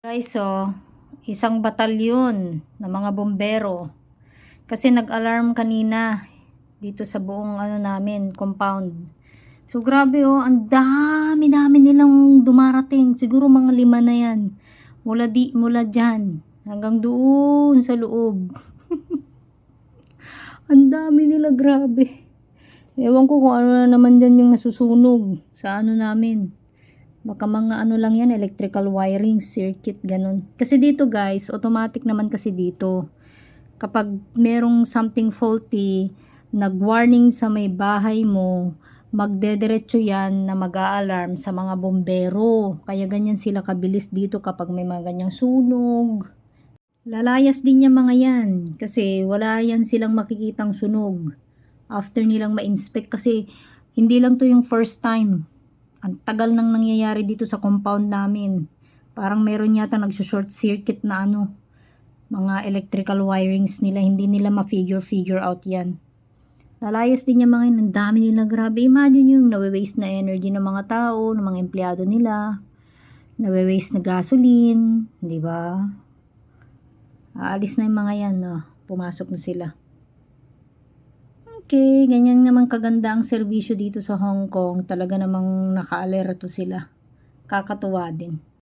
Guys, so, isang batalyon ng mga bombero. Kasi nag-alarm kanina dito sa buong namin, compound. So, grabe ang dami nilang dumarating. Siguro mga 5 na yan. Mula dyan, hanggang doon sa loob. Ang dami nila, grabe. Ewan ko kung ano na naman dyan yung nasusunog sa namin. Baka mga lang yan, electrical wiring, circuit, ganun. Kasi dito guys, automatic naman kasi dito. Kapag merong something faulty, nag-warning sa may bahay mo, magdediretso yan na mag-a-alarm sa mga bombero. Kaya ganyan sila kabilis dito kapag may mga ganyang sunog. Lalayas din yung mga yan kasi wala yan silang makikitang sunog. After nilang ma-inspect kasi hindi lang to yung first time. Ang tagal nang nangyayari dito sa compound namin. Parang meron yata nag-short circuit na mga electrical wirings nila. Hindi nila ma-figure out yan. Lalayas din yung mga yun. Ang dami nila, grabe. Imagine yung nawe-waste na energy ng mga tao, ng mga empleyado nila. Nawe-waste na gasoline. Diba? Aalis na yung mga yan. Pumasok na sila. Okay, ganyan naman kaganda ang serbisyo dito sa Hong Kong. Talaga namang naka-alerto sila. Kakatuwa din.